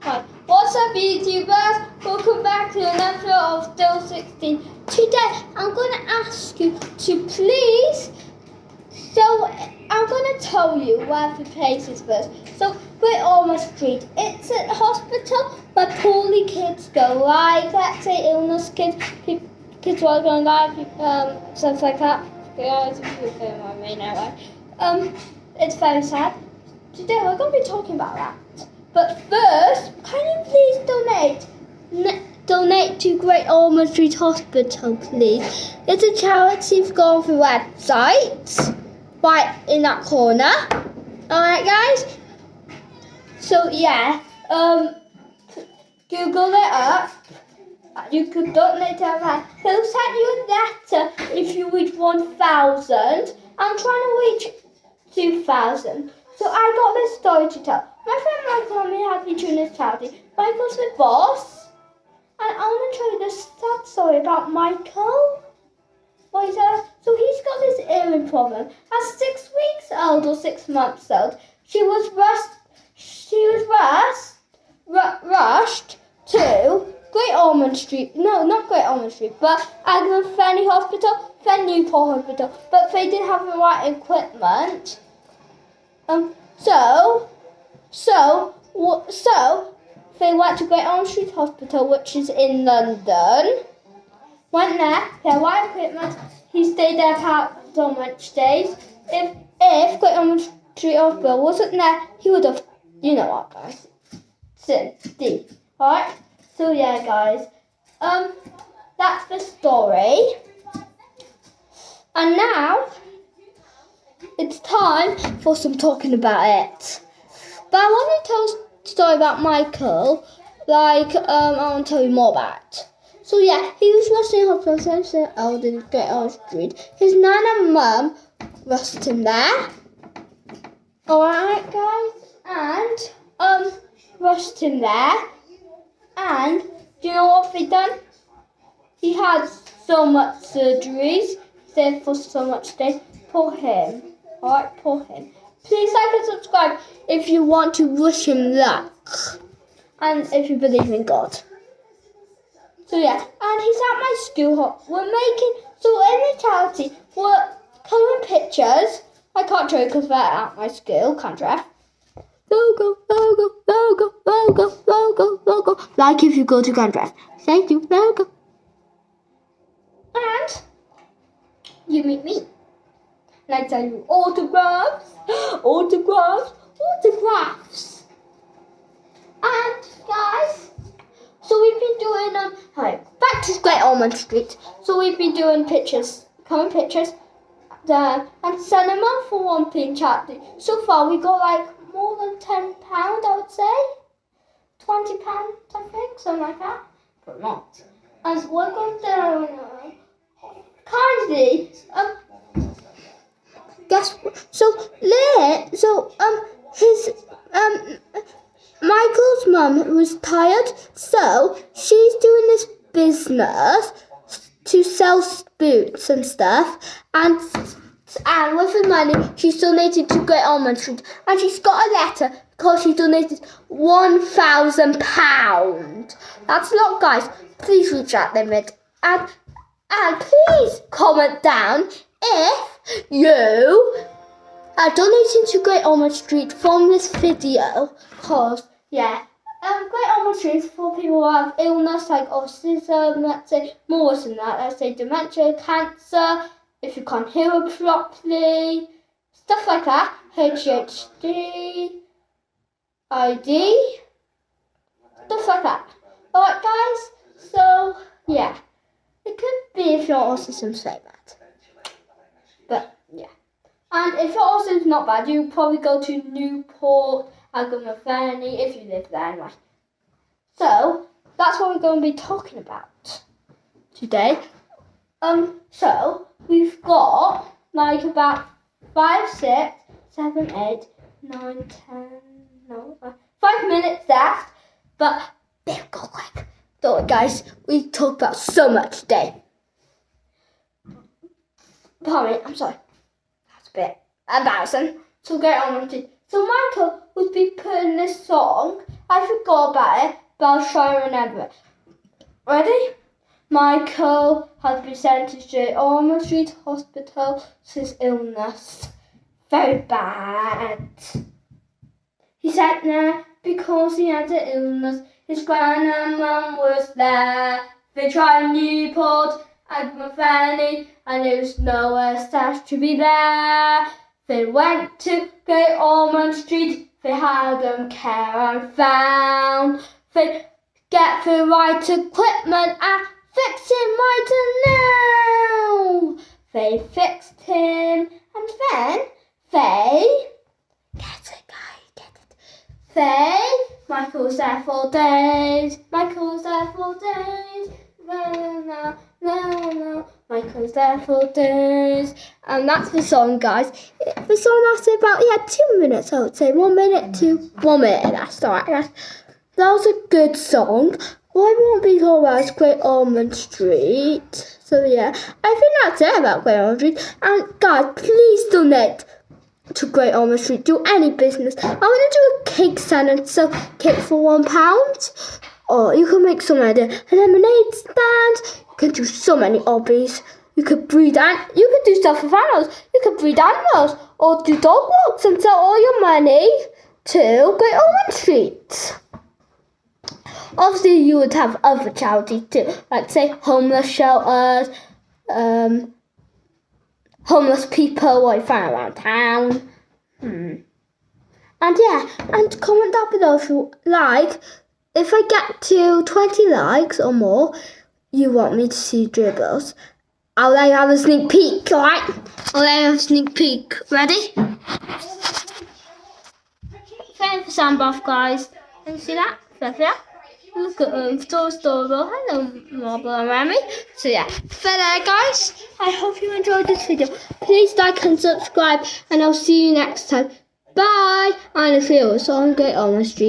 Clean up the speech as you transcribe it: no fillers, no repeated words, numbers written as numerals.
Hi, what's up YouTubers? Welcome back to another video of Still 16. Today I'm going to ask you to please, I'm going to tell you where the place is first. So Great Ormond Street, it's a hospital where poorly kids go, like let's say illness kids, kids who are going to die, stuff like that. It's very sad. Today we're going to be talking about that. But first, can you please donate to Great Ormond Street Hospital, please? It's a charity. You've gone through the website, right in that corner. Alright, guys? So, yeah, Google it up. You could donate to that. They'll send you a letter if you reach 1,000. I'm trying to reach 2,000. So I got this story to tell. My friend Michael and me have been doing this charity. Michael's the boss. And I want to tell you this sad story about Michael. So he's got this earring problem. At 6 weeks old or 6 months old, she was rushed to Great Ormond Street. No, not Great Ormond Street, but Agnes Fenny Hospital, Fen Newport Hospital. But they didn't have the right equipment. So they went to Great Ormond Street Hospital, which is in London. Went there, they had white equipment. He stayed there for so much days. If Great Ormond Street Hospital wasn't there, he would have, you know what, guys? D. Alright? So yeah, guys. That's the story. And now it's time for some talking about it. But I want to tell a story about Michael. I want to tell you more about it. So yeah, he was rushed in hospital, so old in Great Ormond Street. His nan and mum rushed him there. Alright, guys? And, rushed him there. And, do you know what they done? He had so much surgeries, stayed for so much days. Poor him. Alright, poor him. Please like and subscribe if you want to wish him luck. And if you believe in God. So yeah, and he's at my school. So in the charity, we're colouring pictures. I can't show you because they're at my school, can't you? Logo, logo, logo, logo, logo, logo. Like if you go to Gandalf. Thank you, logo. And you meet me. And I tell you autographs, autographs, autographs. And guys, so we've been doing back to Great Ormond Street. So we've been doing pictures, common pictures, and cinema for one thing charity. So far we got like more than £10, I would say. £20, I think, something like that. But not. And we're going to kindly guess what? Michael's mum was tired, so she's doing this business to sell boots and stuff, and with the money she's donated to Great Ormond Street, and she's got a letter because she donated £1,000. That's a lot, guys. Please reach that limit, and please comment down if you are donating to Great Ormond Street from this video, because yeah, Great Ormond Street is for people who have illness like autism, let's say more worse than that, let's say dementia, cancer, if you can't hear properly, stuff like that, ADHD, ID, stuff like that. Alright, guys, so yeah, it could be if your autism's like that, but yeah. And if your autism's not bad, you probably go to Newport, Agamathani, if you live there anyway. So, that's what we're going to be talking about today. So, we've got like about 5, 6, 7, 8, 9, 10, 5 minutes left, but they'll go quick. So, guys, we talked about so much today. Pardon me, I'm sorry. That's a bit embarrassing. So, Great Ormond Street. So Michael would be putting this song. I forgot about it, but I'll try and remember it. Ready? Michael had been sent to St. Ormond Street Hospital for his illness. Very bad. He sat there because he had an illness. His gran and mum was there. They tried Newport and Fanny, and there was nowhere stash to be there. They went to Great Ormond Street. They had them care and found. They get the right equipment and fix him right now. They fixed him, and then they Michael was there for days. Michael was there for days. No. Michael was there for days. And that's the song, guys. The song lasted about 2 minutes, I would say. 1 minute to 1 minute. That's alright, guys. That was a good song. Well, I won't be talking about Great Ormond Street. So yeah, I think that's it about Great Ormond Street. And guys, please donate to Great Ormond Street. Do any business. I want to do a cake stand and sell cake for £1. Or you can make some idea. A lemonade stand. You can do so many hobbies. You could breed you could do stuff with animals. You could breed animals or do dog walks and sell all your money to Great Ormond Street. Obviously, you would have other charities too, like say homeless shelters, homeless people what you find around town. And yeah, and comment down below if you like. If I get to 20 likes or more, you want me to see dribbles. I'll let you have a sneak peek, alright? I'll let you have a sneak peek. Ready? Thank you for sound buff, guys. Can you see that? Yeah. Look at them. Hello, Marble and Remy. So yeah, there guys. I hope you enjoyed this video. Please like and subscribe, and I'll see you next time. Bye. And if you also on Great Ormond Street.